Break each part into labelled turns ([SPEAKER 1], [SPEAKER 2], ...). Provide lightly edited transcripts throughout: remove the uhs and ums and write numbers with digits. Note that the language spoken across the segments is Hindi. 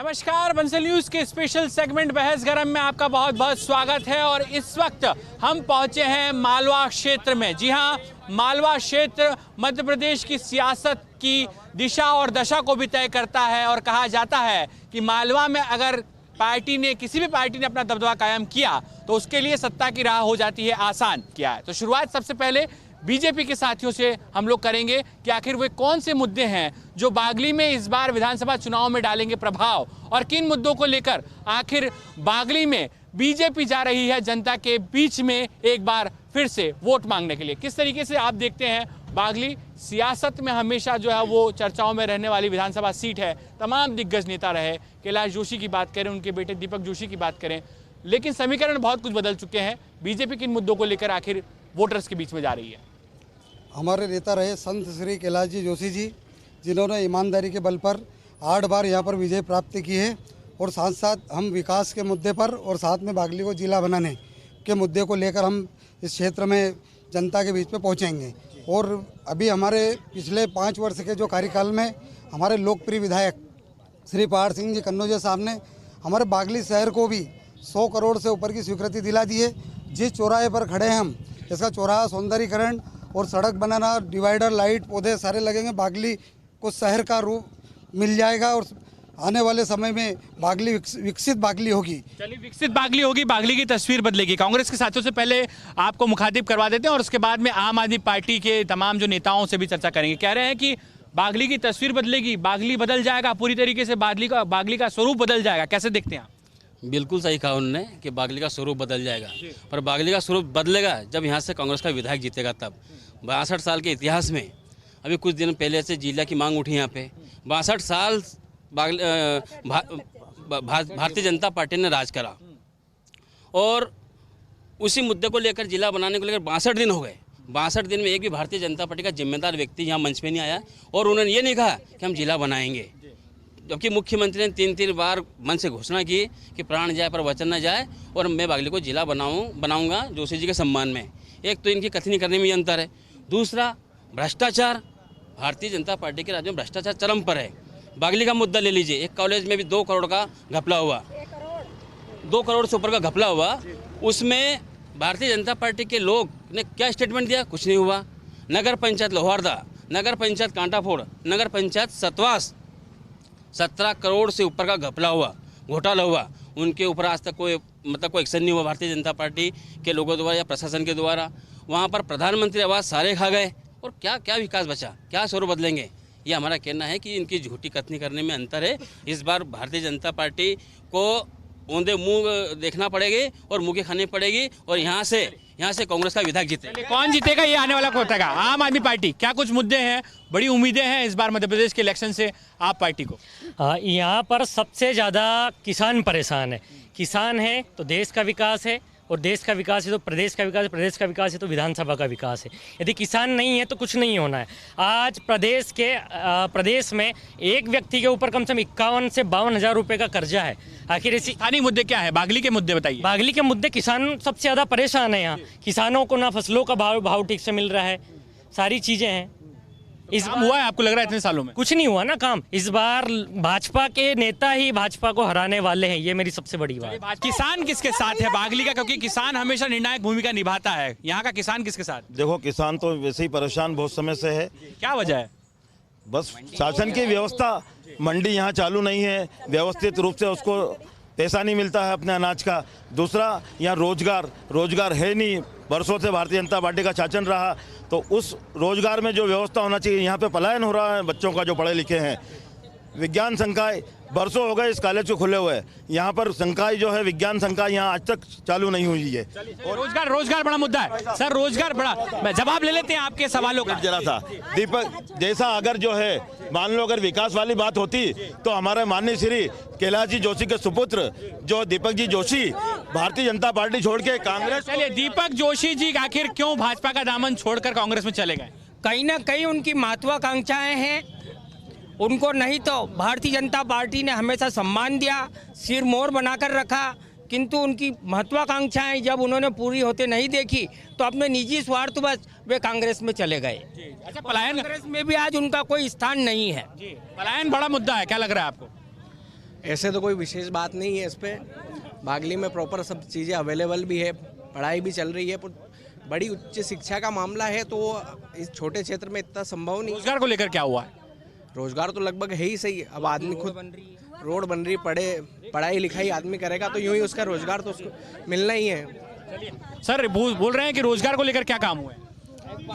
[SPEAKER 1] नमस्कार, बंसल न्यूज के स्पेशल सेगमेंट बहस गरम में आपका बहुत बहुत स्वागत है। और इस वक्त हम पहुंचे हैं मालवा क्षेत्र में। जी हां, मालवा क्षेत्र मध्य प्रदेश की सियासत की दिशा और दशा को भी तय करता है और कहा जाता है कि मालवा में अगर किसी भी पार्टी ने अपना दबदबा कायम किया तो उसके लिए सत्ता की राह हो जाती है आसान। क्या है तो शुरुआत सबसे पहले बीजेपी के साथियों से हम लोग करेंगे कि आखिर वे कौन से मुद्दे हैं जो बागली में इस बार विधानसभा चुनाव में डालेंगे प्रभाव, और किन मुद्दों को लेकर आखिर बागली में बीजेपी जा रही है जनता के बीच में एक बार फिर से वोट मांगने के लिए। किस तरीके से आप देखते हैं बागली सियासत में हमेशा जो है वो चर्चाओं में रहने वाली विधानसभा सीट है। तमाम दिग्गज नेता रहे, कैलाश जोशी की बात करें, उनके बेटे दीपक जोशी की बात करें, लेकिन समीकरण बहुत कुछ बदल चुके हैं। बीजेपी किन मुद्दों को लेकर आखिर वोटर्स के बीच में जा रही है?
[SPEAKER 2] हमारे नेता रहे संत श्री कैलाश जी जोशी जी, जिन्होंने ईमानदारी के बल पर 8 बार यहाँ पर विजय प्राप्त की है, और साथ साथ हम विकास के मुद्दे पर और साथ में बागली को जिला बनाने के मुद्दे को लेकर हम इस क्षेत्र में जनता के बीच में पहुँचेंगे। और अभी हमारे पिछले 5 वर्ष के जो कार्यकाल में हमारे लोकप्रिय विधायक श्री पहाड़ सिंह जी कन्नौजे साहब ने हमारे बागली शहर को भी 100 करोड़ से ऊपर की स्वीकृति दिला दी है। जिस चौराहे पर खड़े हैं हम, इसका चौराहा सौंदर्यीकरण और सड़क बनाना, डिवाइडर, लाइट, पौधे सारे लगेंगे। बागली को शहर का रूप मिल जाएगा और आने वाले समय में बागली विकसित बागली होगी।
[SPEAKER 1] चलिए, विकसित बागली होगी, बागली की तस्वीर बदलेगी। कांग्रेस के साथियों से पहले आपको मुखातिब करवा देते हैं और उसके बाद में आम आदमी पार्टी के तमाम जो नेताओं से भी चर्चा करेंगे। कह रहे हैं कि बागली की तस्वीर बदलेगी, बागली बदल जाएगा पूरी तरीके से, बागली का स्वरूप बदल जाएगा। कैसे देखते हैं आप?
[SPEAKER 3] बिल्कुल सही कहा उन्होंने कि बागली का स्वरूप बदल जाएगा, पर बागली का स्वरूप बदलेगा जब यहाँ से कांग्रेस का विधायक जीतेगा तब। 62 साल के इतिहास में अभी कुछ दिन पहले से जिला की मांग उठी यहाँ पे। 62 साल भारतीय जनता पार्टी ने राज करा और उसी मुद्दे को लेकर जिला बनाने को लेकर 62 दिन हो गए। 62 दिन में एक भी भारतीय जनता पार्टी का जिम्मेदार व्यक्ति यहाँ मंच में नहीं आया और उन्होंने ये नहीं कहा कि हम जिला बनाएंगे, जबकि मुख्यमंत्री ने 3 बार मन से घोषणा की कि प्राण जाए पर वचन न जाए, और मैं बागली को जिला बनाऊंगा जोशी जी के सम्मान में। एक तो इनकी कथनी करने में अंतर है, दूसरा भ्रष्टाचार। भारतीय जनता पार्टी के राज्य में भ्रष्टाचार चरम पर है। बागली का मुद्दा ले लीजिए, एक कॉलेज में भी 2 करोड़ का घपला हुआ, 2 करोड़ से ऊपर का घपला हुआ। उसमें भारतीय जनता पार्टी के लोग ने क्या स्टेटमेंट दिया? कुछ नहीं हुआ। नगर पंचायत लोहारदा, नगर पंचायत कांटाफोड़, नगर पंचायत सतवास, 17 करोड़ से ऊपर का घपला हुआ, घोटाला हुआ। उनके ऊपर आज तक कोई एक्शन नहीं हुआ भारतीय जनता पार्टी के लोगों द्वारा या प्रशासन के द्वारा। वहाँ पर प्रधानमंत्री आवास सारे खा गए, और क्या विकास बचा? क्या स्वरूप बदलेंगे? ये हमारा कहना है कि इनकी झूठी कथनी करने में अंतर है। इस बार भारतीय जनता पार्टी को औंधे मुंह देखना पड़ेगी और मुँह खानी पड़ेगी, और यहाँ से कांग्रेस का विधायक जीतेगा।
[SPEAKER 1] कौन जीतेगा ये आने वाला होता? आम आदमी पार्टी। क्या कुछ मुद्दे हैं, बड़ी उम्मीदें हैं इस बार मध्य प्रदेश के इलेक्शन से आप पार्टी को?
[SPEAKER 4] यहाँ पर सबसे ज़्यादा किसान परेशान है। किसान है तो देश का विकास है, और देश का विकास है तो प्रदेश का विकास है, प्रदेश का विकास है तो विधानसभा का विकास है। यदि किसान नहीं है तो कुछ नहीं होना है। आज प्रदेश में एक व्यक्ति के ऊपर कम से कम 51 से 52 हज़ार रुपये का कर्जा है। आखिर ऐसी
[SPEAKER 1] स्थानीय मुद्दे क्या है? बागली के मुद्दे बताइए।
[SPEAKER 4] बागली के मुद्दे, किसान सबसे ज़्यादा परेशान है। यहाँ किसानों को ना फसलों का भाव ठीक से मिल रहा है, सारी चीज़ें हैं।
[SPEAKER 1] इस काम हुआ है आपको लग रहा है इतने सालों में?
[SPEAKER 4] कुछ नहीं हुआ ना काम। इस बार भाजपा के नेता ही भाजपा को हराने वाले हैं, ये मेरी सबसे बड़ी बात।
[SPEAKER 1] किसान किसके साथ है बागली का? क्योंकि किसान हमेशा निर्णायक भूमिका निभाता है। यहाँ का किसान किसके साथ?
[SPEAKER 5] देखो, किसान तो वैसे ही परेशान बहुत समय से है।
[SPEAKER 1] क्या वजह है?
[SPEAKER 5] बस शासन की व्यवस्था, मंडी यहाँ चालू नहीं है, व्यवस्थित रूप से उसको पैसा नहीं मिलता है अपने अनाज का। दूसरा, यहाँ रोजगार है नहीं। बरसों से भारतीय जनता पार्टी का शासन रहा, तो उस रोजगार में जो व्यवस्था होना चाहिए, यहाँ पे पलायन हो रहा है बच्चों का जो पढ़े लिखे हैं। विज्ञान संकाय बरसों हो गए इस कॉलेज को खुले हुए, यहाँ पर संकाय जो है विज्ञान संकाय यहाँ आज तक चालू नहीं हुई है।
[SPEAKER 1] और रोजगार बड़ा मुद्दा है सर, रोजगार बड़ा। जवाब ले लेते हैं आपके सवालों का
[SPEAKER 5] जरा सा। दीपक जैसा अगर जो है, मान लो अगर विकास वाली बात होती तो हमारे माननीय श्री कैलाश जी जोशी के सुपुत्र जो दीपक जी जोशी भारतीय जनता पार्टी छोड़ के कांग्रेस।
[SPEAKER 1] चलिए, दीपक जोशी जी आखिर क्यों भाजपा का दामन छोड़कर कांग्रेस में चले गए?
[SPEAKER 6] कहीं ना कहीं उनकी महत्वाकांक्षाएं हैं। उनको नहीं तो भारतीय जनता पार्टी ने हमेशा सम्मान दिया, सिर मोर बनाकर रखा, किंतु उनकी महत्वाकांक्षाएं जब उन्होंने पूरी होते नहीं देखी तो अपने निजी स्वार्थवश वे कांग्रेस में चले गए।
[SPEAKER 1] अच्छा, पलायन
[SPEAKER 6] कांग्रेस में भी आज उनका कोई स्थान नहीं है।
[SPEAKER 1] पलायन बड़ा मुद्दा है, क्या लग रहा है आपको?
[SPEAKER 7] ऐसे तो कोई विशेष बात नहीं है इस पे। बागली में प्रॉपर सब चीज़ें अवेलेबल भी है, पढ़ाई भी चल रही है, पर बड़ी उच्च शिक्षा का मामला है तो इस छोटे क्षेत्र में इतना संभव नहीं।
[SPEAKER 1] रोजगार को लेकर क्या हुआ है?
[SPEAKER 7] रोजगार तो लगभग है ही सही। अब आदमी खुद रोड बन रही, पढ़ाई लिखाई आदमी करेगा तो यूं ही उसका रोजगार तो उसको मिलना ही है।
[SPEAKER 1] सर बोल रहे हैं कि रोजगार को लेकर क्या काम हुआ है?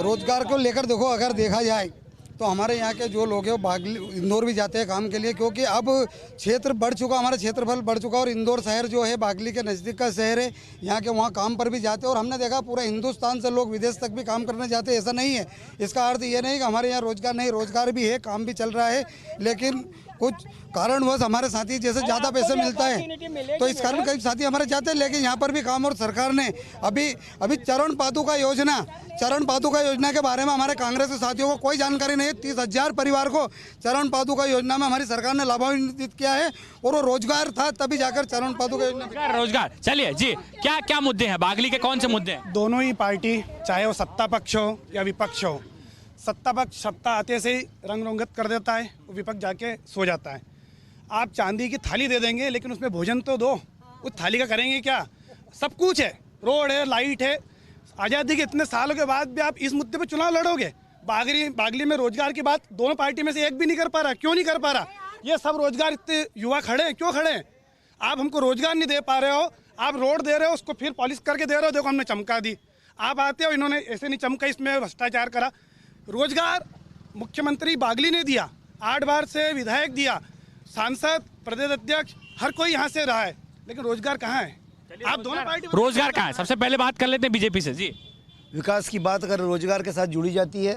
[SPEAKER 2] रोजगार को लेकर देखो, अगर देखा जाए तो हमारे यहाँ के जो लोग हैं वो बागली इंदौर भी जाते हैं काम के लिए, क्योंकि अब क्षेत्र बढ़ चुका, हमारा क्षेत्रफल बढ़ चुका और इंदौर शहर जो है बागली के नज़दीक का शहर है। यहाँ के वहाँ काम पर भी जाते हैं और हमने देखा पूरे हिंदुस्तान से लोग विदेश तक भी काम करने जाते हैं। ऐसा नहीं है, इसका अर्थ ये नहीं कि हमारे यहाँ रोजगार नहीं, रोजगार भी है, काम भी चल रहा है, लेकिन कुछ कारणवश हमारे साथी जैसे ज़्यादा पैसे मिलता है तो इस कारण कई साथी हमारे जाते हैं। लेकिन यहाँ पर भी काम, और सरकार ने अभी चरण पादुका योजना के बारे में हमारे कांग्रेस के साथियों को कोई जानकारी नहीं है। 30,000 परिवार को चरण पादुका योजना में हमारी सरकार ने लाभान्वित किया है और वो रोजगार था तभी जाकर चरण पादुका योजना।
[SPEAKER 1] रोजगार। चलिए जी, क्या क्या मुद्दे हैं बागली के, कौन से मुद्दे हैं?
[SPEAKER 8] दोनों ही पार्टी, चाहे वो सत्ता पक्ष हो या विपक्ष हो, सत्ता पक्ष सत्ता आते से ही रंग रोगत कर देता है, विपक्ष जाके सो जाता है। आप चांदी की थाली दे देंगे लेकिन उसमें भोजन तो दो, उस थाली का करेंगे क्या? सब कुछ है, रोड है, लाइट है, आज़ादी के इतने सालों के बाद भी आप इस मुद्दे पर चुनाव लड़ोगे? बागली में रोजगार की बात दोनों पार्टी में से एक भी नहीं कर पा रहा। क्यों नहीं कर पा रहा? ये सब रोजगार, इतने युवा खड़े हैं, क्यों खड़े हैं? आप हमको रोजगार नहीं दे पा रहे हो, आप रोड दे रहे हो, उसको फिर पॉलिश करके दे रहे हो, देखो हमने चमका दी। आप आते हो, इन्होंने ऐसे नहीं चमका, इसमें भ्रष्टाचार करा। रोजगार मुख्यमंत्री बागली ने दिया, 8 बार से विधायक दिया, सांसद, प्रदेश अध्यक्ष, हर कोई यहाँ से रहा है, लेकिन रोजगार कहाँ है? आप दोनों पार्टी
[SPEAKER 1] रोजगार कहाँ है? सबसे पहले बात कर लेते हैं बीजेपी से। जी,
[SPEAKER 9] विकास की बात अगर रोजगार के साथ जुड़ी जाती है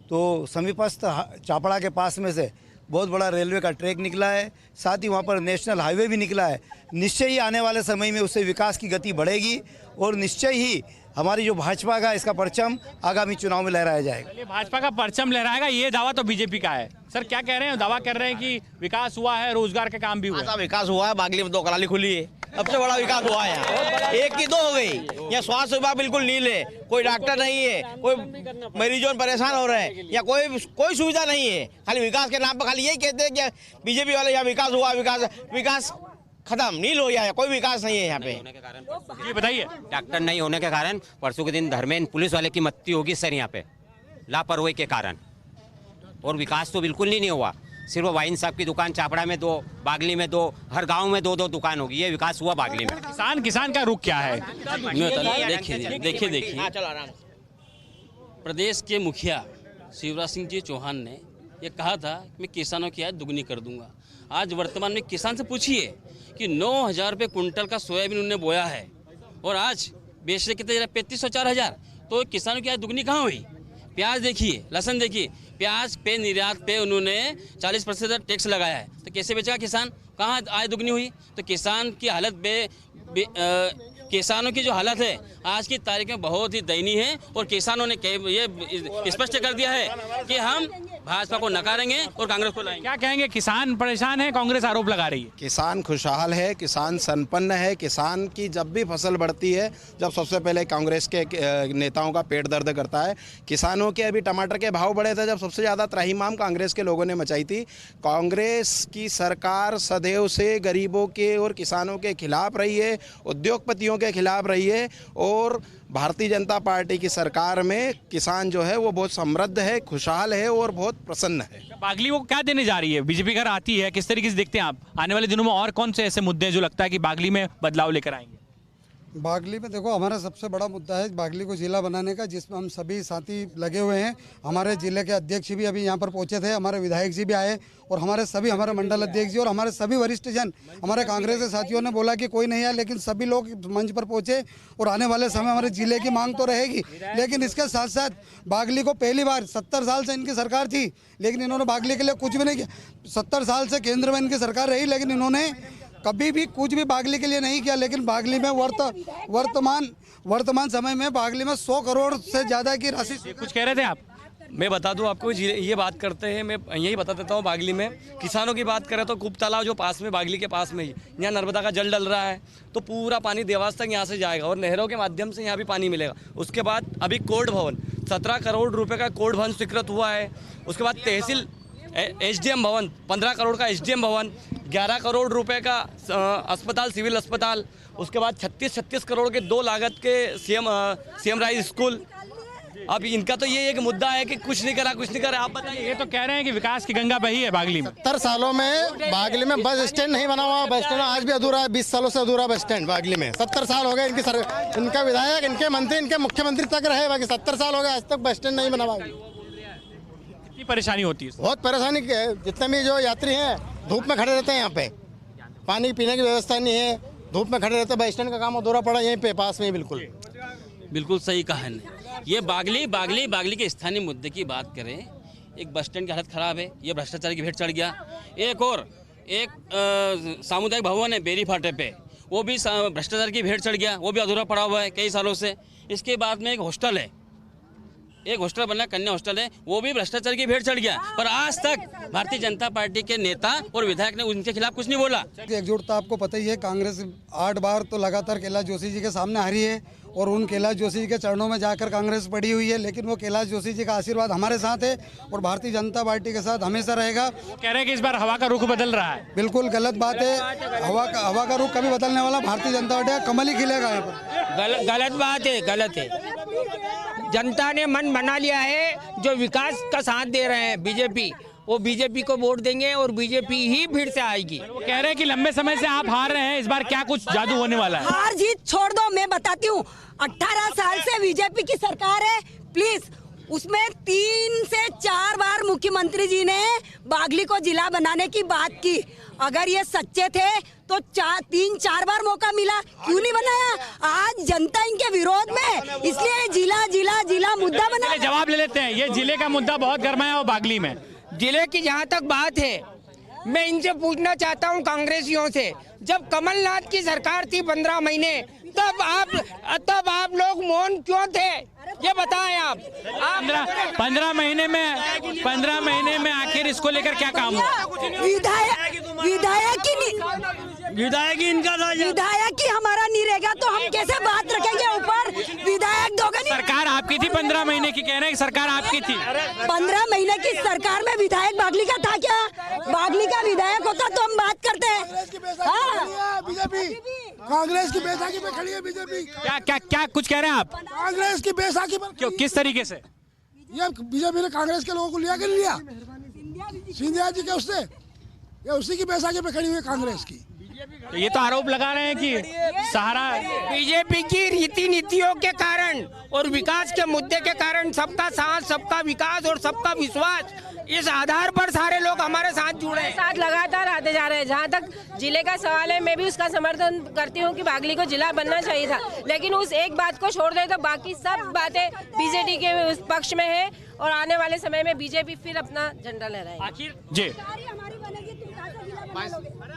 [SPEAKER 9] तो समीपस्थ चापड़ा के पास में से बहुत बड़ा रेलवे का ट्रैक निकला है, साथ ही वहाँ पर नेशनल हाईवे भी निकला है। निश्चय ही आने वाले समय में उससे विकास की गति बढ़ेगी और निश्चय ही हमारी जो भाजपा का इसका परचम आगामी चुनाव में लहराया जाएगा।
[SPEAKER 1] भाजपा का परचम लहराएगा, ये दावा तो बीजेपी का है। सर क्या कह रहे हैं? दावा कर रहे हैं कि विकास हुआ है, रोजगार के काम भी हुए।
[SPEAKER 10] ऐसा विकास हुआ है, बागली में 2 कलाली खुली है, सबसे बड़ा विकास हुआ है यहाँ। 1 की 2 हो गई। यहाँ स्वास्थ्य विभाग बिल्कुल नील है, कोई डॉक्टर नहीं है, कोई मरीजों परेशान हो रहे हैं, या कोई सुविधा नहीं है। खाली विकास के नाम पर खाली यही कहते हैं कि बीजेपी वाले यहाँ विकास हुआ, विकास खत्म, नील हो गया है, कोई विकास नहीं है यहाँ पे।
[SPEAKER 1] ये बताइए।
[SPEAKER 11] डॉक्टर नहीं होने के कारण परसों के दिन धर्मेंद्र पुलिस वाले की मृत्यु होगी सर यहाँ पे, लापरवाही के कारण। और विकास तो बिल्कुल नहीं हुआ। सिर्फ वाइन साहब की दुकान चापड़ा में 2, बागली में 2, हर गांव में 2-2 दुकान होगी। ये विकास हुआ बागली में।
[SPEAKER 1] किसान का रुख क्या है?
[SPEAKER 3] देखिए, प्रदेश के मुखिया शिवराज सिंह जी चौहान ने ये कहा था मैं किसानों की आय दुगनी कर दूंगा। आज वर्तमान में किसान से पूछिए कि 9,000 रुपये कुंटल का सोयाबीन उन्होंने बोया है और आज बेच रहे कितने, 3500-4000। तो किसानों की आय दुगनी कहाँ हुई? प्याज देखिए, लहसुन देखिए, प्याज पे निर्यात पे उन्होंने 40% टैक्स लगाया है, तो कैसे बेचेगा किसान? कहाँ आय दुगनी हुई? तो किसान की हालत किसानों की जो हालत है आज की तारीख में बहुत ही दयनीय है। और किसानों ने ये स्पष्ट कर दिया है कि हम भाजपा को नकारेंगे और कांग्रेस को लाएंगे।
[SPEAKER 1] क्या कहेंगे? किसान परेशान है, कांग्रेस आरोप लगा रही है।
[SPEAKER 12] किसान खुशहाल है, किसान संपन्न है। किसान की जब भी फसल बढ़ती है, जब सबसे पहले कांग्रेस के नेताओं का पेट दर्द करता है। किसानों के अभी टमाटर के भाव बढ़े थे, जब सबसे ज़्यादा त्राहिमाम कांग्रेस के लोगों ने मचाई थी। कांग्रेस की सरकार सदैव से गरीबों के और किसानों के खिलाफ रही है, उद्योगपतियों के खिलाफ रही है। और भारतीय जनता पार्टी की सरकार में किसान जो है वो बहुत समृद्ध है, खुशहाल है और बहुत प्रसन्न है।
[SPEAKER 1] बागली को क्या देने जा रही है? बीजेपी घर आती है, किस तरीके से देखते हैं आप आने वाले दिनों में? और कौन से ऐसे मुद्दे जो लगता है कि बागली में बदलाव लेकर आएंगे?
[SPEAKER 2] बागली में देखो, हमारा सबसे बड़ा मुद्दा है बागली को जिला बनाने का, जिसमें हम सभी साथी लगे हुए हैं। हमारे जिले के अध्यक्ष भी अभी यहाँ पर पहुँचे थे, हमारे विधायक जी भी आए और हमारे मंडल अध्यक्ष जी और हमारे सभी वरिष्ठ जन, हमारे कांग्रेस के साथियों ने बोला कि कोई नहीं है, लेकिन सभी लोग मंच पर पहुँचे। और आने वाले समय हमारे जिले की मांग तो रहेगी, लेकिन इसके साथ साथ बागली को पहली बार 70 साल से इनकी सरकार थी, लेकिन इन्होंने बागली के लिए कुछ भी नहीं किया। 70 साल से केंद्र में इनकी सरकार रही, लेकिन इन्होंने कभी भी कुछ भी बागली के लिए नहीं किया। लेकिन बागली में वर्तमान समय में बागली में 100 करोड़ से ज़्यादा की राशि।
[SPEAKER 1] कुछ कह रहे थे आप?
[SPEAKER 6] मैं बता दूं आपको, ये बात करते हैं, मैं यही बता देता हूं। बागली में किसानों की बात करें तो कुप तालाब जो पास में, बागली के पास में ही, यहाँ नर्मदा का जल डल रहा है, तो पूरा पानी देवास तक यहाँ से जाएगा और नहरों के माध्यम से यहाँ भी पानी मिलेगा। उसके बाद अभी कोर्ट भवन 17 करोड़ रुपये का कोर्ट भवन स्वीकृत हुआ है। उसके बाद तहसील SDM भवन 15 करोड़ का SDM भवन,
[SPEAKER 13] 11 करोड़ रुपए का अस्पताल, सिविल अस्पताल, उसके बाद 36 करोड़ के 2 लागत के सीएम राइज स्कूल। अब इनका तो ये एक मुद्दा है कि कुछ नहीं करा। आप बताइए।
[SPEAKER 1] ये तो कह रहे हैं कि विकास की गंगा बही है बागली में।
[SPEAKER 14] 70 सालों में बागली में बस स्टैंड नहीं बना हुआ। बस स्टैंड आज भी अधूरा है, 20 सालों से अधूरा बस स्टैंड बागली में। 70 साल हो गए इनका विधायक, इनके मंत्री, इनके मुख्यमंत्री तक रहे, बाकी 70 साल हो गए आज तक बस स्टैंड नहीं बना।
[SPEAKER 1] कितनी परेशानी होती है?
[SPEAKER 14] बहुत परेशानी। जितने भी जो यात्री हैं धूप में खड़े रहते हैं, यहाँ पे पानी पीने की व्यवस्था नहीं है, धूप में खड़े रहते हैं। बस स्टैंड का काम अधूरा पड़ा यहीं पे पास में।
[SPEAKER 3] बिल्कुल सही कहा है। ये बागली के स्थानीय मुद्दे की बात करें, एक बस स्टैंड की हालत खराब है, ये भ्रष्टाचार की भेंट चढ़ गया। एक सामुदायिक भवन है बेरी फाटे पे, वो भी भ्रष्टाचार की भेंट चढ़ गया, वो भी अधूरा पड़ा हुआ है कई सालों से। इसके बाद में एक हॉस्टल है, एक हॉस्टल बना, कन्या हॉस्टल है, वो भी भ्रष्टाचार की भेंट चढ़ गया। पर आज तक भारतीय जनता पार्टी के नेता और विधायक ने उनके खिलाफ कुछ नहीं बोला।
[SPEAKER 2] एकजुटता आपको पता ही है, कांग्रेस 8 बार तो लगातार कैलाश जोशी जी के सामने हारी है और उन कैलाश जोशी जी के चरणों में जाकर कांग्रेस पड़ी हुई है। लेकिन वो कैलाश जोशी जी का आशीर्वाद हमारे साथ है और भारतीय जनता पार्टी के साथ हमेशा रहेगा।
[SPEAKER 1] कह रहे हैं कि इस बार हवा का रुख बदल रहा है।
[SPEAKER 2] बिल्कुल गलत बात है। हवा का रुख कभी बदलने वाला भारतीय जनता पार्टी का कमल ही खिलेगा यहाँ पर।
[SPEAKER 6] गलत बात है, गलत है। जनता ने मन बना लिया है, जो विकास का साथ दे रहे हैं बीजेपी, वो बीजेपी को वोट देंगे और बीजेपी ही फिर से आएगी।
[SPEAKER 1] वो कह रहे हैं कि लंबे समय से आप हार रहे हैं, इस बार क्या कुछ जादू होने वाला है?
[SPEAKER 15] हार जीत छोड़ दो, मैं बताती हूँ। 18 साल से बीजेपी की सरकार है, प्लीज उसमें 3 से 4 बार मुख्यमंत्री जी ने बागली को जिला बनाने की बात की। अगर ये सच्चे थे तो 3-4 बार मौका मिला, क्यों नहीं बनाया? आज जनता इनके विरोध में, इसलिए जिला मुद्दा बना।
[SPEAKER 1] जवाब ले लेते हैं। ये जिले का मुद्दा बहुत गर्माया हो बागली में।
[SPEAKER 6] जिले की जहाँ तक बात है, मैं इनसे पूछना चाहता हूँ कांग्रेसियों से, जब कमलनाथ की सरकार थी 15 महीने, तब आप लोग मौन क्यों थे? ये बताएं आप।
[SPEAKER 1] 15 महीने में आखिर इसको लेकर क्या काम हुआ?
[SPEAKER 6] विधायक
[SPEAKER 15] ही हमारा नहीं रहेगा तो हम कैसे बात रखेंगे? ऊपर विधायक दोगे नहीं।
[SPEAKER 1] सरकार आपकी थी 15 महीने की, कह रहे हैं सरकार आपकी थी।
[SPEAKER 15] 15 महीने की सरकार में विधायक बागली का था क्या? बागली का विधायक होता तो हम बात करते हैं।
[SPEAKER 8] बीजेपी कांग्रेस की बैसाखी पे खड़ी है बीजेपी।
[SPEAKER 1] क्या कुछ कह रहे हैं आप?
[SPEAKER 8] कांग्रेस की बैसाखी पर
[SPEAKER 1] क्यों, किस तरीके से?
[SPEAKER 8] ये बीजेपी ने कांग्रेस के लोगों को लिया कि नहीं लिया? सिंधिया जी के उससे, ये उसी की बैसाखी पे खड़ी हुई है कांग्रेस की।
[SPEAKER 1] तो ये तो आरोप लगा रहे हैं कि सहारा
[SPEAKER 6] बीजेपी की रीति नीतियों के कारण और विकास के मुद्दे के कारण, सबका साथ, सबका विकास और सबका विश्वास, इस आधार पर सारे लोग हमारे साथ जुड़े हैं,
[SPEAKER 16] साथ लगातार आते जा रहे हैं। जहाँ तक जिले का सवाल है, मैं भी उसका समर्थन करती हूँ कि बागली को जिला बनना चाहिए था, लेकिन उस एक बात को छोड़ दे तो बाकी सब बातें बीजेपी के पक्ष में है और आने वाले समय में बीजेपी फिर अपना झंडा लहराएगी।
[SPEAKER 1] आखिर जी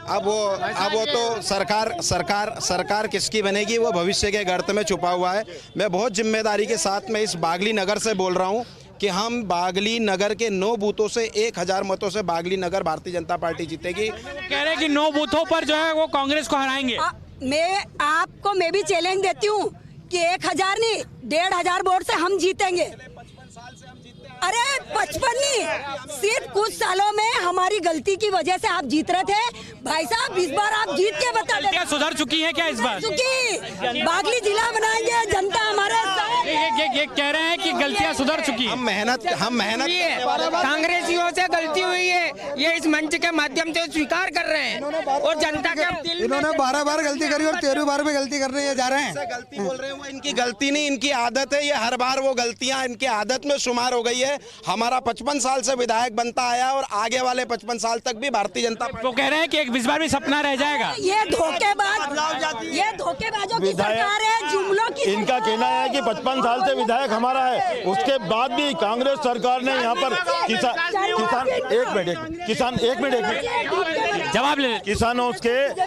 [SPEAKER 12] अब वो तो सरकार किसकी बनेगी वो भविष्य के गर्त में छुपा हुआ है। मैं बहुत जिम्मेदारी के साथ में इस बागली नगर से बोल रहा हूँ कि हम बागली नगर के 9 बूथों से 1000 मतों से बागली नगर भारतीय जनता पार्टी जीतेगी।
[SPEAKER 1] कह रहे हैं कि 9 बूथों पर जो है वो कांग्रेस को हराएंगे।
[SPEAKER 15] मैं भी चैलेंज देती हूँ कि 1000 नहीं 1500 वोट से हम जीतेंगे। अरे 55 नहीं, सिर्फ कुछ सालों में हमारी गलती की वजह से आप जीत रहे थे भाई साहब। इस बार आप जीत के बता दे।
[SPEAKER 1] क्या सुधर चुकी है क्या इस बार?
[SPEAKER 15] बागली जिला बनाएंगे, जनता हमारे
[SPEAKER 1] ये कह रहे हैं कि गलतियां सुधर चुकी है।
[SPEAKER 12] हम मेहनत
[SPEAKER 6] कांग्रेसियों से गलती हुई है, ये इस मंच के माध्यम से स्वीकार कर रहे हैं और जनता के दिल,
[SPEAKER 2] इन्होंने 12 बार गलती करी और 13वीं बार भी गलती कर रहे जा रहे हैं।
[SPEAKER 12] गलती बोल रहे हैं, वो इनकी गलती नहीं, इनकी आदत है। ये हर बार वो गलतियां इनकी आदत में शुमार हो गई है। हमारा 55 साल से विधायक बनता आया और आगे वाले 55 साल तक भी भारतीय जनता
[SPEAKER 1] वो कह रहे हैं कि इस बार भी सपना रह जाएगा।
[SPEAKER 15] ये धोखेबाजों की सरकार है, जुमलों की।
[SPEAKER 5] इनका कहना है कि 55 साल से विधायक हमारा है, उसके बाद भी कांग्रेस सरकार ने यहाँ पर
[SPEAKER 1] जवाब ले।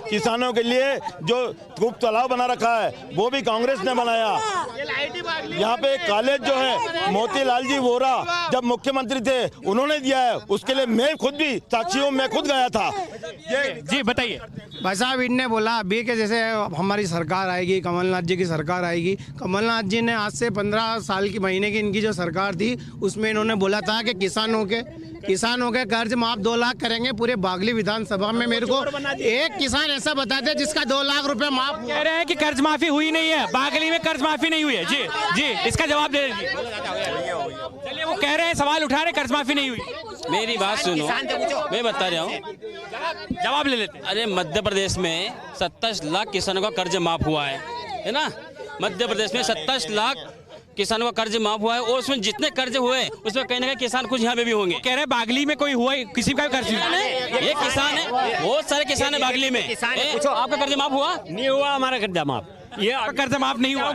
[SPEAKER 5] किसानों के लिए जो कूप तालाब बना रखा है वो भी कांग्रेस ने बनाया। यहाँ पे कॉलेज जो है मोतीलाल जी वोरा जब मुख्यमंत्री थे उन्होंने दिया है, उसके लिए मैं खुद भी साक्षी हूँ, मैं खुद गया था।
[SPEAKER 1] जी बताइए।
[SPEAKER 6] भाई साहब इनने बोला अभी कि जैसे हमारी सरकार आएगी, कमलनाथ जी की सरकार आएगी। कमलनाथ जी ने आज से 15 साल की महीने की इनकी जो सरकार थी उसमें इन्होंने बोला था कि किसानों के कर्ज माफ 2 लाख करेंगे। पूरे बागली विधानसभा में मेरे को एक किसान ऐसा बता दे जिसका 2 लाख रुपए माफ।
[SPEAKER 1] कह रहे हैं कि कर्ज माफी हुई नहीं है, बागली में कर्ज माफी नहीं हुई है। जी जी, इसका जवाब दे दीजिए। चलिए, वो कह रहे हैं, सवाल उठा रहे, कर्ज माफी नहीं हुई।
[SPEAKER 3] मेरी बात सुनो, मैं बता रहा हूँ,
[SPEAKER 1] जवाब ले लेते हैं।
[SPEAKER 3] अरे मध्य प्रदेश में 27 लाख किसानों का कर्ज माफ हुआ है ना। मध्य प्रदेश में 27 लाख किसानों का कर्ज माफ हुआ है और उसमें जितने कर्ज हुए उसमें कहीं ना कहीं किसान कुछ यहाँ पे भी होंगे।
[SPEAKER 1] कह रहे हैं बागली में कोई हुआ, किसी का भी कर्ज नहीं।
[SPEAKER 3] ये किसान है, बहुत सारे किसान है बागली में। आपका कर्ज माफ हुआ?
[SPEAKER 13] नहीं हुआ हमारा कर्जा माफ।
[SPEAKER 1] ये कर्ज माफ नहीं हुआ।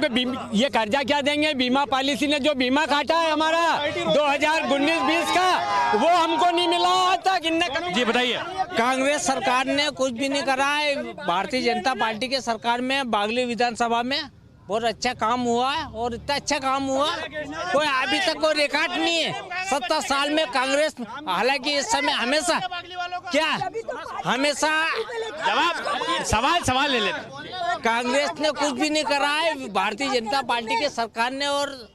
[SPEAKER 13] ये कर्जा क्या देंगे? बीमा पॉलिसी ने जो बीमा काटा है हमारा 2019-20 का, वो हमको नहीं मिला आज तक। इनने
[SPEAKER 1] जी बताइए।
[SPEAKER 6] कांग्रेस सरकार ने कुछ भी नहीं करा है। भारतीय जनता पार्टी के सरकार में बागली विधानसभा में बहुत अच्छा काम हुआ है और इतना अच्छा काम हुआ कोई अभी तक कोई रिकॉर्ड नहीं है 70 साल में कांग्रेस। हालांकि इस समय हमेशा
[SPEAKER 1] सवाल ले लेते।
[SPEAKER 6] कांग्रेस ने कुछ भी नहीं करा है। भारतीय जनता पार्टी के सरकार ने और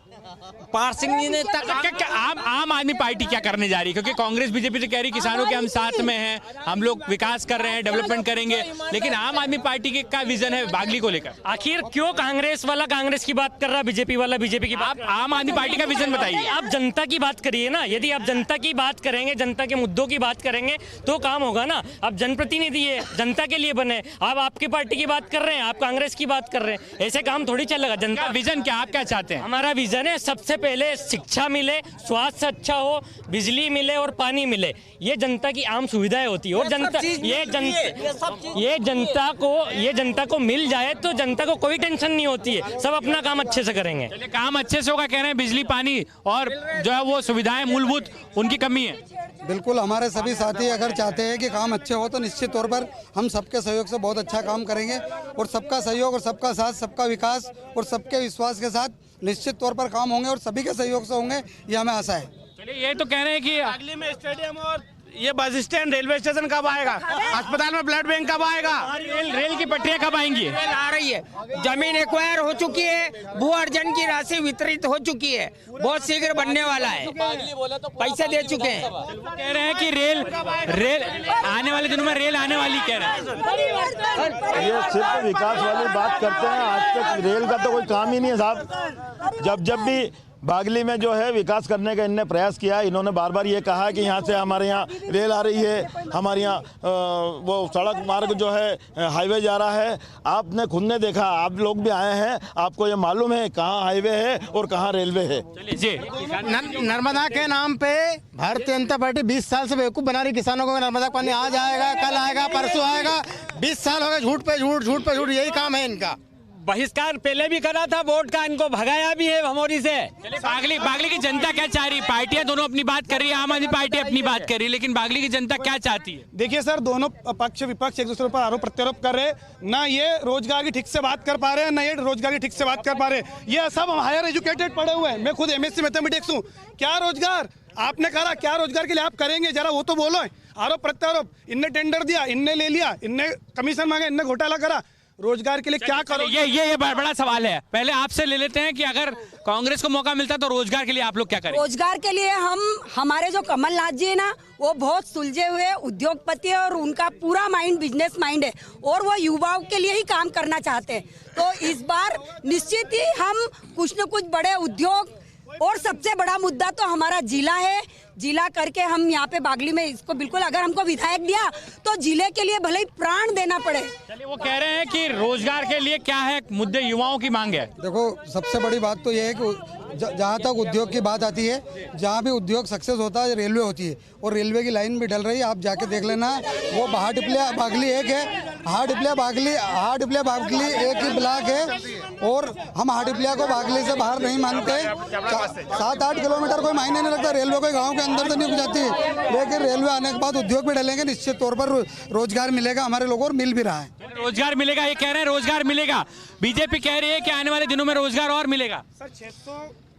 [SPEAKER 6] पार सिंह जी ने तक।
[SPEAKER 1] आम आदमी पार्टी क्या करने जा रही है? क्योंकि कांग्रेस बीजेपी तो कह रही किसानों के हम साथ में हैं, हम लोग विकास कर रहे हैं, डेवलपमेंट करेंगे, लेकिन आम आदमी पार्टी के क्या विजन है बागली को लेकर?
[SPEAKER 4] आखिर क्यों कांग्रेस वाला कांग्रेस की बात कर रहा है, बीजेपी वाला बीजेपी की बात?
[SPEAKER 1] आम आदमी पार्टी का विजन बताइए।
[SPEAKER 4] आप जनता की बात करिए ना। यदि आप जनता की बात करेंगे, जनता के मुद्दों की बात करेंगे तो काम होगा ना। आप जनप्रतिनिधि है, जनता के लिए बने। आप आपकी पार्टी की बात कर रहे हैं, आप कांग्रेस की बात कर रहे हैं, ऐसे काम थोड़ी चलेगा। जनता
[SPEAKER 1] विजन क्या, आप क्या चाहते हैं?
[SPEAKER 4] हमारा विजन है सबसे पहले शिक्षा मिले, स्वास्थ्य अच्छा हो, बिजली मिले और पानी मिले। ये जनता की आम सुविधाएं होती है और ये जनता को मिल जाए तो जनता को कोई टेंशन नहीं होती है। सब अपना काम अच्छे से करेंगे।
[SPEAKER 1] काम अच्छे से होगा कह रहे हैं। बिजली पानी और जो है वो सुविधाएं मूलभूत उनकी कमी है।
[SPEAKER 2] बिल्कुल, हमारे सभी साथी अगर चाहते हैं कि काम अच्छे हो तो निश्चित तौर पर हम सबके सहयोग से बहुत अच्छा काम करेंगे और सबका सहयोग और सबका साथ, सबका विकास और सबके विश्वास के साथ निश्चित तौर पर काम होंगे और सभी के सहयोग से होंगे, ये हमें आशा है।
[SPEAKER 1] चलिए, ये तो कह रहे हैं कि
[SPEAKER 10] बागली में स्टेडियम और ये बस स्टैंड, रेलवे स्टेशन कब आएगा? अस्पताल में ब्लड बैंक कब आएगा?
[SPEAKER 1] रेल की पटरियां कब आएंगी?
[SPEAKER 6] आ रही है। जमीन एक्वायर हो चुकी है, भू अर्जन की राशि वितरित हो चुकी है, बहुत शीघ्र बनने वाला है, पैसे दे चुके हैं।
[SPEAKER 1] कह रहे हैं कि रेल आने वाले दिनों में रेल आने वाली कह रहे हैं।
[SPEAKER 5] ये सिर्फ विकास वाली बात करते हैं, आज तक रेल का तो कोई काम ही नहीं है साहब। जब भी बागली में जो है विकास करने का इन्होंने प्रयास किया, इन्होंने बार बार ये कहा कि यहाँ से हमारे यहाँ रेल आ रही है, हमारे यहाँ वो सड़क मार्ग जो है हाईवे जा रहा है। आपने खुद ने देखा, आप लोग भी आए हैं, आपको ये मालूम है कहाँ हाईवे है और कहाँ रेलवे है।
[SPEAKER 1] जी,
[SPEAKER 14] नर्मदा के नाम पे भारतीय जनता पार्टी 20 साल से बेवकूफ़ बना रही किसानों को। नर्मदा पानी आज आएगा, कल आएगा, परसों आएगा, 20 साल हो गए झूठ पे झूठ, झूठ पे झूठ, यही काम है इनका।
[SPEAKER 13] बहिष्कार पहले भी करा था वोट का, इनको भगाया भी है भमोरी से।
[SPEAKER 1] बागली की जनता क्या चाह रही? पार्टियां दोनों अपनी बात कर रही है, आम आदमी पार्टी अपनी बात कर रही है, लेकिन बागली की जनता क्या चाहती है?
[SPEAKER 8] देखिए सर, दोनों पक्ष विपक्ष एक दूसरे पर आरोप प्रत्यारोप कर रहे हैं। ना ये रोजगार की ठीक से बात कर पा रहे हैं, ना ये रोजगार की ठीक से बात कर पा रहे हैं। ये सब हायर एजुकेटेड पढ़े हुए हैं, मैं खुद MSc मैथमेटिक्स हूँ। क्या रोजगार आपने कहा, क्या रोजगार के लिए आप करेंगे, जरा वो तो बोलो। आरोप प्रत्यारोप, इनने टेंडर दिया, इनने ले लिया, इनने कमीशन मांगा, इनने घोटाला करा, रोजगार के लिए क्या करो?
[SPEAKER 1] ये बड़ा सवाल है। पहले आपसे ले लेते हैं कि अगर कांग्रेस को मौका मिलता तो रोजगार के लिए आप लोग क्या करें?
[SPEAKER 15] रोजगार के लिए हमारे जो कमलनाथ जी है ना, वो बहुत सुलझे हुए उद्योगपति है और उनका पूरा माइंड बिजनेस माइंड है और वो युवाओं के लिए ही काम करना चाहते हैं। तो इस बार निश्चित ही हम कुछ न कुछ बड़े उद्योग, और सबसे बड़ा मुद्दा तो हमारा जिला है। जिला करके हम यहाँ पे बागली में इसको बिल्कुल, अगर हमको विधायक दिया तो जिले के लिए भले ही प्राण देना पड़े।
[SPEAKER 1] चलिए, वो कह रहे हैं कि रोजगार के लिए क्या है मुद्दे, युवाओं की मांग है।
[SPEAKER 2] देखो, सबसे बड़ी बात तो ये है कि जहाँ तक उद्योग की बात आती है, जहाँ भी उद्योग सक्सेस होता है रेलवे होती है और रेलवे की लाइन भी डल रही है। आप जाके देख लेना, वो हाटपिपलिया बागली एक है, हाटपिपलिया बागली एक ही ब्लॉक है और हम हाटपिपलिया को बागली से बाहर नहीं मानते। 7-8 किलोमीटर कोई मायने नहीं रखता, रेलवे कोई गाँव के अंदर तो नहीं जाती, लेकिन रेलवे आने के बाद उद्योग भी डलेंगे, निश्चित तौर पर रोजगार मिलेगा हमारे लोगों और मिल भी रहा है।
[SPEAKER 1] रोजगार मिलेगा, ये कह रहे हैं रोजगार मिलेगा। बीजेपी कह रही है कि आने वाले दिनों में रोजगार और मिलेगा।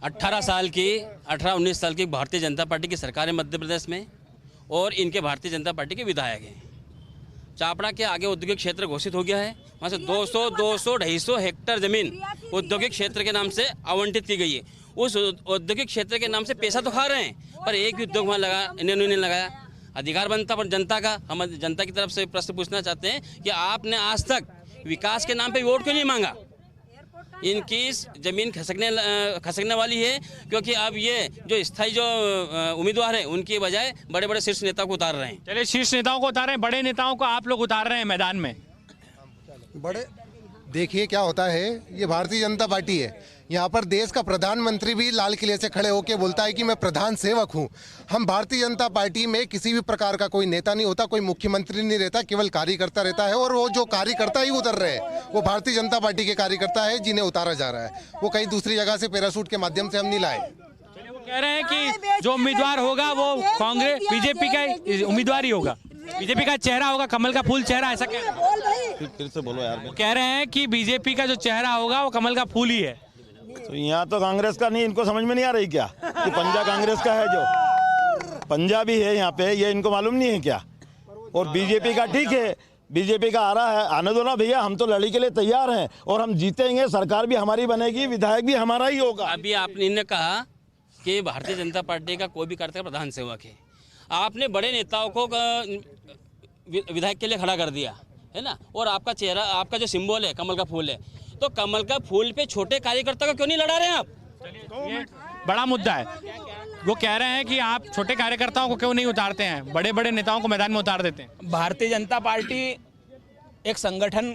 [SPEAKER 3] 18-19 साल की भारतीय जनता पार्टी की सरकार है मध्य प्रदेश में और इनके भारतीय जनता पार्टी के विधायक हैं। चापड़ा के आगे औद्योगिक क्षेत्र घोषित हो गया है। वहाँ से 200-250 हेक्टेयर जमीन औद्योगिक क्षेत्र के नाम से आवंटित की गई है। उस औद्योगिक क्षेत्र के नाम से पैसा तो खा रहे हैं, पर एक भी उद्योग वहाँ लगा इन्होंने नहीं लगाया। अधिकार बनता पर जनता का। हम जनता की तरफ से प्रश्न पूछना चाहते हैं कि आपने आज तक विकास के नाम पे वोट क्यों नहीं मांगा? इनकी जमीन खसकने वाली है, क्योंकि अब ये जो स्थायी जो उम्मीदवार हैं उनकी बजाय बड़े बड़े शीर्ष नेताओं को उतार रहे हैं।
[SPEAKER 1] चलिए, शीर्ष नेताओं को उतार रहे हैं, बड़े नेताओं को आप लोग उतार रहे हैं मैदान में।
[SPEAKER 2] बड़े
[SPEAKER 14] देखिए क्या होता है, ये भारतीय जनता पार्टी है। यहाँ पर देश का प्रधानमंत्री भी लाल किले से खड़े होकर बोलता है कि मैं प्रधान सेवक हूँ। हम भारतीय जनता पार्टी में किसी भी प्रकार का कोई नेता नहीं होता, कोई मुख्यमंत्री नहीं रहता, केवल कार्यकर्ता रहता है। और वो जो कार्यकर्ता ही उतर रहे हैं वो भारतीय जनता पार्टी के कार्यकर्ता है जिन्हें उतारा जा रहा है। वो कहीं दूसरी जगह से पैराशूट के माध्यम से हम नहीं लाए।
[SPEAKER 1] कह रहे हैं कि जो उम्मीदवार होगा वो कांग्रेस बीजेपी का उम्मीदवार ही होगा, बीजेपी का चेहरा होगा, कमल का फूल चेहरा, ऐसा कह रहे हैं।
[SPEAKER 5] फिर से बोलो यार।
[SPEAKER 1] कह रहे हैं कि बीजेपी का जो चेहरा होगा वो कमल का फूल ही है।
[SPEAKER 5] तो यहाँ तो कांग्रेस का नहीं, इनको समझ में नहीं आ रही क्या कि पंजा कांग्रेस का है, जो पंजाबी है यहाँ पे, ये इनको मालूम नहीं है क्या? और बीजेपी का ठीक है, बीजेपी का आ रहा है, आने दो ना भैया, हम तो लड़ाई के लिए तैयार हैं और हम जीतेंगे, सरकार भी हमारी बनेगी, विधायक भी हमारा ही होगा।
[SPEAKER 3] अभी आपने कहा कि भारतीय जनता पार्टी का कोई भी कार्यकर्ता प्रधान सेवक है। आपने बड़े नेताओं को विधायक के लिए खड़ा कर दिया है ना, और आपका चेहरा, आपका जो सिंबल है कमल का फूल है, तो कमल का फूल पे छोटे कार्यकर्ता को क्यों नहीं लड़ा रहे हैं आप?
[SPEAKER 1] ये बड़ा मुद्दा है। वो कह रहे हैं कि आप छोटे कार्यकर्ताओं को क्यों नहीं उतारते हैं, बड़े बड़े नेताओं को मैदान में उतार देते हैं।
[SPEAKER 6] भारतीय जनता पार्टी एक संगठन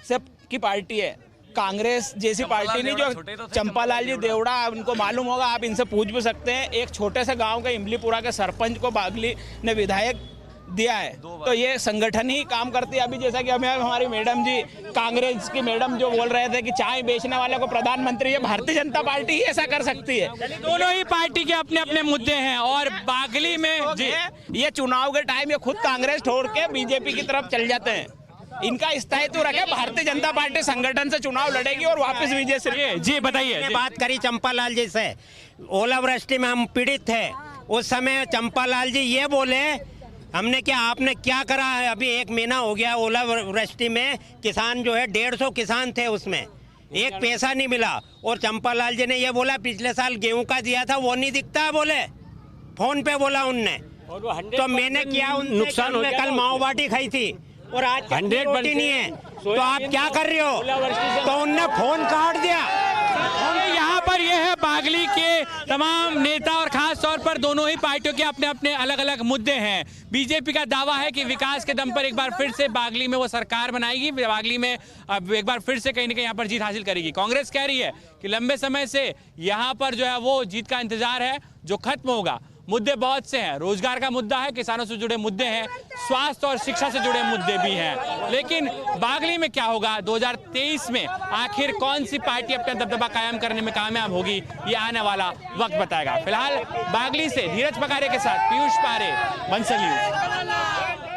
[SPEAKER 6] से की पार्टी है, कांग्रेस जैसी पार्टी नहीं। जो चंपालाल जी देवड़ा, उनको मालूम होगा, आप इनसे पूछ भी सकते हैं। एक छोटे से गांव के इमलीपुरा के सरपंच को बागली ने विधायक दिया है, तो ये संगठन ही काम करती है। अभी जैसा कि हमारी मैडम जी, कांग्रेस की मैडम जो बोल रहे थे कि चाय बेचने वाले को प्रधानमंत्री, ये भारतीय जनता पार्टी ही ऐसा कर सकती है।
[SPEAKER 1] दोनों ही पार्टी के अपने अपने मुद्दे हैं। और बागली में जी,
[SPEAKER 6] ये चुनाव के टाइम ये खुद कांग्रेस छोड़ के बीजेपी की तरफ चल जाते हैं। इनका स्थायित्व रखे, भारतीय जनता पार्टी संगठन से चुनाव लड़ेगी और वापस विजय से।
[SPEAKER 1] जी बताइए।
[SPEAKER 11] बात करी चंपालाल जी से, ओलावृष्टि में हम पीड़ित थे, उस समय चंपालाल जी ये बोले, हमने क्या, आपने क्या करा है? अभी 1 महीना हो गया, ओलावृष्टि में किसान जो है 150 किसान थे, उसमें एक पैसा नहीं मिला। और चंपालाल जी ने ये बोला पिछले साल गेहूं का दिया था, वो नहीं दिखता, बोले फोन पे बोला उनने। तो मैंने क्या, नुकसान में कल माओवाटी खाई थी और आज 100% नहीं है, तो आप क्या कर रहे हो? तो उनने फोन काट दिया।
[SPEAKER 1] यहाँ पर यह है बागली के तमाम नेता और खास तौर पर दोनों ही पार्टियों के अपने अपने अलग अलग मुद्दे हैं। बीजेपी का दावा है कि विकास के दम पर एक बार फिर से बागली में वो सरकार बनाएगी, बागली में अब एक बार फिर से कहीं ना कहीं यहाँ पर जीत हासिल करेगी। कांग्रेस कह रही है कि लंबे समय से यहाँ पर जो है वो जीत का इंतजार है जो खत्म होगा। मुद्दे बहुत से हैं, रोजगार का मुद्दा है, किसानों से जुड़े मुद्दे हैं, स्वास्थ्य और शिक्षा से जुड़े मुद्दे भी हैं। लेकिन बागली में क्या होगा 2023 में, आखिर कौन सी पार्टी अपना दबदबा कायम करने में कामयाब होगी, ये आने वाला वक्त बताएगा। फिलहाल बागली से धीरज पकारे के साथ पीयूष पारे, बंसल न्यूज।